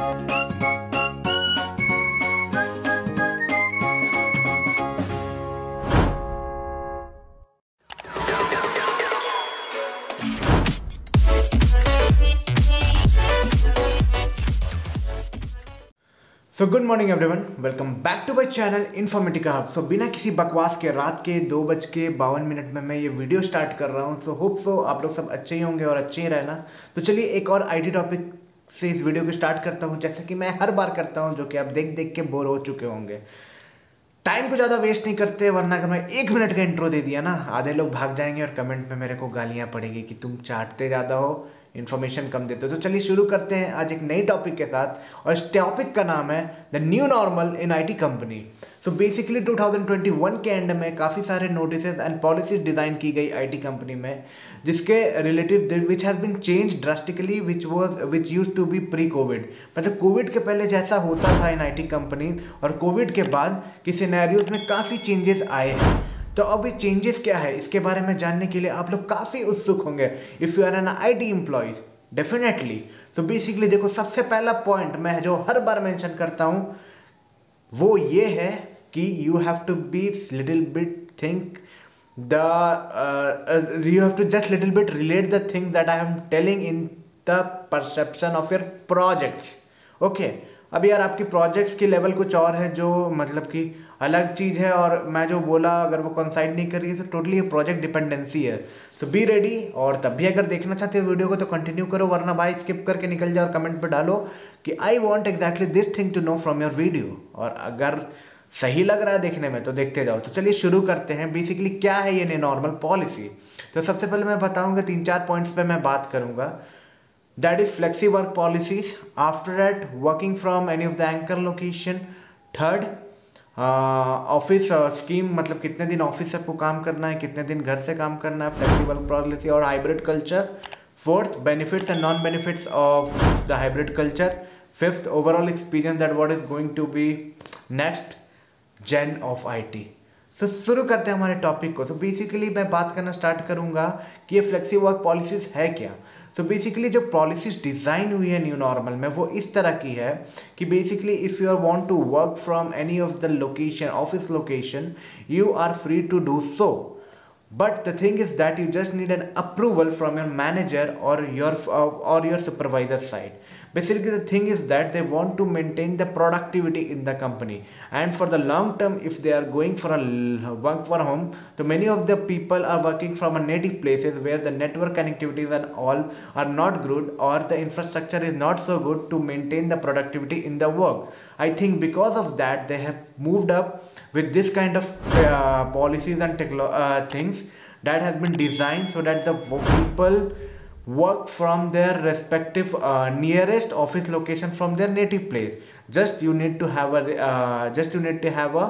So good morning everyone, welcome back to my channel Informatica Hub. So बिना किसी बकवास के रात के 2:52 में मैं ये वीडियो स्टार्ट कर रहा हूँ। सो होप सो आप लोग सब अच्छे ही होंगे और अच्छे ही रहना। तो चलिए एक और आईटी टॉपिक से इस वीडियो को स्टार्ट करता हूँ, जैसे कि मैं हर बार करता हूँ, जो कि आप देख देख के बोर हो चुके होंगे। टाइम को ज़्यादा वेस्ट नहीं करते, वरना अगर मैं 1 मिनट का इंट्रो दे दिया ना, आधे लोग भाग जाएंगे और कमेंट में मेरे को गालियाँ पड़ेगी कि तुम चाटते ज़्यादा हो, इन्फॉर्मेशन कम देते हो। तो चलिए शुरू करते हैं आज एक नई टॉपिक के साथ, और इस टॉपिक का नाम है the new normal in IT company. So basically 2021 के एंड में काफ़ी सारे नोटिस एंड पॉलिसीज डिज़ाइन की गई आईटी कंपनी में, जिसके relative which has been change drastically which use to be pre covid. मतलब कोविड के पहले जैसा होता था इन आईटी कंपनी, और कोविड के बाद के सिनेरियोज में काफ़ी चेंजेस आए हैं। तो अब ये चेंजेस क्या है, इसके बारे में जानने के लिए आप लोग काफ़ी उत्सुक होंगे if you are an IT employees, definitely. तो बेसिकली देखो, सबसे पहला पॉइंट मैं जो हर बार मेंशन करता हूँ वो ये है कि you have to be little bit think you have to just little bit relate the things that I am telling in the perception of your projects. Okay, अब यार आपकी प्रोजेक्ट्स की लेवल कुछ और है, जो मतलब कि अलग चीज़ है, और मैं जो बोला अगर वो कंसाइड नहीं कर रही है तो टोटली ये प्रोजेक्ट डिपेंडेंसी है। तो बी रेडी, और तब भी अगर देखना चाहते हो वीडियो को तो कंटिन्यू करो, वरना भाई स्किप करके निकल जाओ और कमेंट पे डालो कि I want exactly this thing to know from your video. और अगर सही लग रहा है देखने में तो देखते जाओ। तो चलिए शुरू करते हैं। बेसिकली क्या है ये नॉर्मल पॉलिसी। तो सबसे पहले मैं बताऊंगा 3-4 पॉइंट्स पे मैं बात करूंगा। That is flexi work policies, after that working from any of the anchor location, third office scheme, मतलब कितने दिन ऑफिस से आपको काम करना है, कितने दिन घर से काम करना है, फ्लेक्सिबल पॉलिसी और hybrid culture, fourth benefits and non benefits of the hybrid culture, fifth overall experience that what is going to be next gen of IT. तो शुरू करते हैं हमारे टॉपिक को। तो बेसिकली मैं बात करना स्टार्ट करूंगा कि ये फ्लेक्सी वर्क पॉलिसीज है क्या। तो बेसिकली जो पॉलिसीज डिज़ाइन हुई है न्यू नॉर्मल में वो इस तरह की है कि basically if you are want to work from any of the location, office location, you are free to do so, but the thing is that you just need an approval from your manager or your supervisor side. Basically the thing is that they want to maintain the productivity in the company, and for the long term if they are going for a work from home, so many of the people are working from a native places where the network connectivities and all are not good, or the infrastructure is not so good to maintain the productivity in the work. I think because of that they have moved up with this kind of policies and things that has been designed so that the people work from their respective nearest office location from their native place. Just you need to have a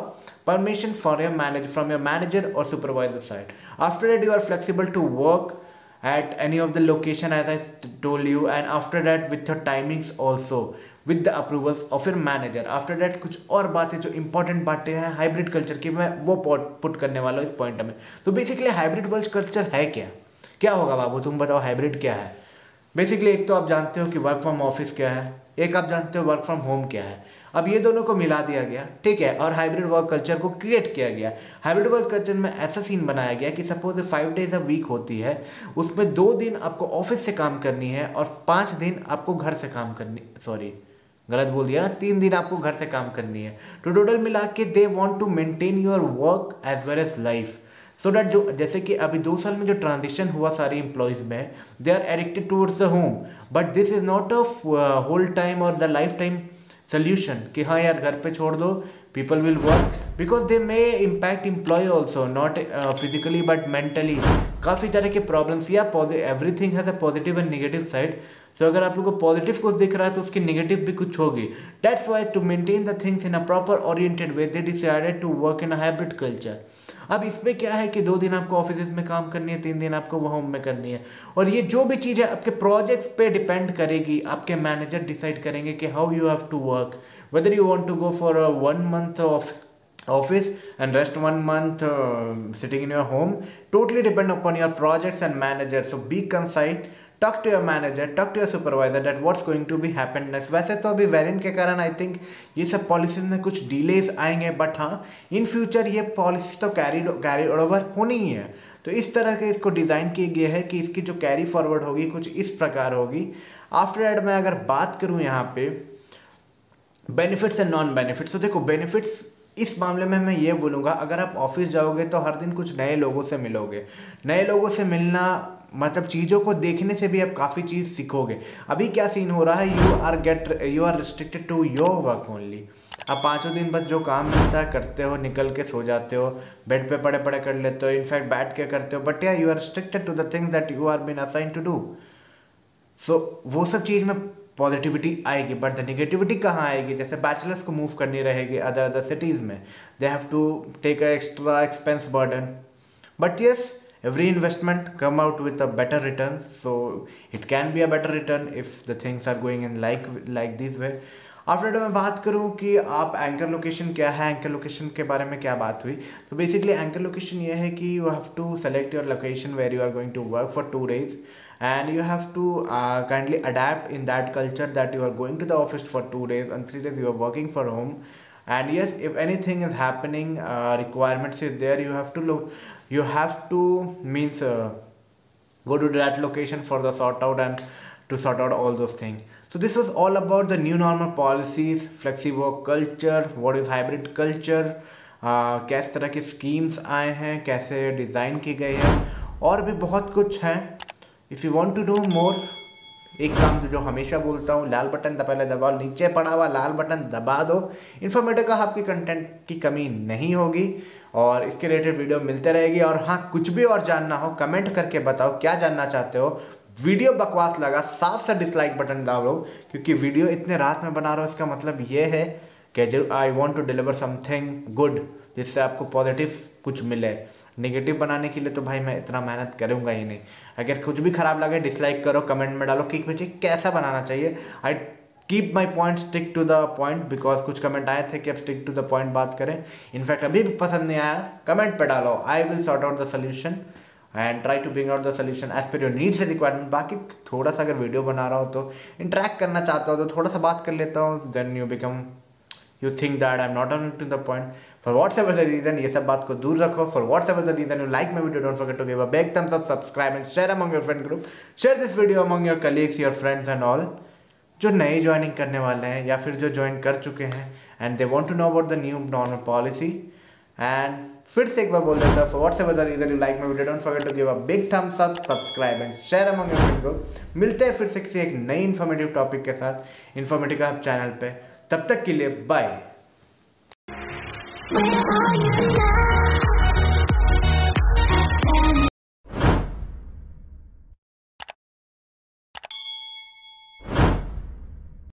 permission for your manager, from your manager or supervisor side. After that you are flexible to work at any of the location as I told you, and after that with your timings also with the approvals of your manager. After that कुछ और बातें जो important बातें हैं hybrid culture की, मैं वो put करने वाला हूँ इस पॉइंट में। तो बेसिकली हाइब्रिड वर्क कल्चर है क्या, क्या होगा बाबू तुम बताओ हाइब्रिड क्या है। बेसिकली एक तो आप जानते हो कि वर्क फ्रॉम ऑफिस क्या है, एक आप जानते हो वर्क फ्रॉम होम क्या है। अब ये दोनों को मिला दिया गया, ठीक है, और हाइब्रिड वर्क कल्चर को क्रिएट किया गया। हाइब्रिड वर्क कल्चर में ऐसा सीन बनाया गया कि सपोज 5 डेज अ वीक होती है, उसमें 2 दिन आपको ऑफिस से काम करनी है और 5 दिन आपको घर से काम करनी, सॉरी गलत बोल दिया ना, 3 दिन आपको घर से काम करनी है। तो टोटल मिला के they want to maintain your work as well as life, so that जो जैसे कि अभी 2 साल में जो ट्रांजिशन हुआ सारी एम्प्लॉयज़ में, they are addicted towards the home, but this is not a whole time और द लाइफ टाइम सोल्यूशन कि हाँ यार घर पे छोड़ दो, people will work, because they may impact employee also, not physically but mentally. काफ़ी तरह के प्रॉब्लम्स, या everything has a positive and negative side. So अगर आप लोग को पॉजिटिव कुछ दिख रहा है तो उसकी नेगेटिव भी कुछ होगी। That's why to maintain the things in a proper oriented way they decided to work in a hybrid culture. अब इसमें क्या है कि 2 दिन आपको ऑफिस में काम करनी है, 3 दिन आपको वो होम में करनी है, और ये जो भी चीज़ है आपके प्रोजेक्ट्स पे डिपेंड करेगी। आपके मैनेजर डिसाइड करेंगे कि how you have to work, whether you want to go for 1 month of office and rest 1 month sitting in your home, totally depend upon your projects and manager. So be concise, talk to your manager, talk to your supervisor that what's going to be happen next. वैसे तो अभी variant के कारण I think ये सब policies में कुछ delays आएंगे, बट हाँ इन फ्यूचर ये पॉलिसी तो कैरी ओवर होनी ही है। तो इस तरह के इसको डिज़ाइन किया गया है कि इसकी जो कैरी फॉरवर्ड होगी कुछ इस प्रकार होगी। आफ्टर दैट मैं अगर बात करूँ यहाँ पे बेनिफिट्स एंड नॉन बेनिफिट्स, तो देखो बेनिफिट्स इस मामले में मैं ये बोलूँगा, अगर आप ऑफिस जाओगे तो हर दिन कुछ नए लोगों से मिलोगे। नए लोगों से मिलना मतलब चीज़ों को देखने से भी आप काफ़ी चीज़ सीखोगे। अभी क्या सीन हो रहा है, you are restricted to your work only. आप 5 दिन बस जो काम मिलता है करते हो, निकल के सो जाते हो, बेड पे पड़े पड़े कर लेते हो, इनफैक्ट बैठ के करते हो, बट या you are restricted to the things that you are been assigned to do. So वो सब चीज़ में पॉजिटिविटी आएगी, बट द निगेटिविटी कहाँ आएगी, जैसे बैचलर्स को मूव करनी रहेगी अदर सिटीज़ में, they have to take a extra expense burden, but yes every investment come out with a better return, so it can be a better return if the things are going in like this way. After मैं बात करूँ कि आप anchor location क्या है, anchor location के बारे में क्या बात हुई, तो बेसिकली एंकर लोकेशन ये है कि you have to select your location where you are going to work for 2 days and you have to kindly adapt in that culture that you are going to the office for 2 days and 3 days you are working from home. And yes, if anything is happening, requirements is there, you have to look, you have to means go to that location for the sort out and to sort out all those things. So this was all about the new normal policies, flexi work culture, what is hybrid culture, किस तरह की schemes आए हैं, कैसे design की गई है, और भी बहुत कुछ है। If you want to do more, एक काम जो हमेशा बोलता हूँ, लाल बटन पहले दबाओ, नीचे पड़ा हुआ लाल बटन दबा दो। इन्फॉर्मेटिव का आपकी कंटेंट की कमी नहीं होगी और इसके रिलेटेड वीडियो मिलते रहेगी। और हाँ, कुछ भी और जानना हो कमेंट करके बताओ क्या जानना चाहते हो। वीडियो बकवास लगा, साफ सा डिसलाइक बटन दबाओ, क्योंकि वीडियो इतने रात में बना रहा हूँ, इसका मतलब ये है कि जो I want to deliver something good, जिससे आपको पॉजिटिव कुछ मिले। नेगेटिव बनाने के लिए तो भाई मैं इतना मेहनत करूँगा ही नहीं। अगर कुछ भी खराब लगे डिसलाइक करो, कमेंट में डालो कि मुझे कैसा बनाना चाहिए। I keep my point, stick to the point, because कुछ कमेंट आए थे कि अब स्टिक टू द पॉइंट बात करें। इनफैक्ट अभी भी पसंद नहीं आया, कमेंट पे डालो, I will sort out the solution and try to bring out the solution as per your needs and requirement. बाकी थोड़ा सा अगर वीडियो बना रहा हो तो इंटरेक्ट करना चाहता हो तो थोड़ा सा बात कर लेता हूँ, then you think that I'm not on to the point. For whatever the reason, ये सब बात को दूर रखो. For whatever the reason you like my video, don't forget to give a big thumbs up, subscribe and share among your friend group. Share this video among your colleagues, your friends and all जो नए joining करने वाले हैं या फिर जो join कर चुके हैं and they want to know about the new normal policy. And फिर से एक बार बोल देता हूँ, for whatever the reason you like my video, don't forget to give a big thumbs up, subscribe and share among your friend group. मिलते हैं फिर से किसी एक नई इन्फॉर्मेटिव टॉपिक के साथ इन्फॉर्मेटिव हब चैनल पे। तब तक के लिए बाय।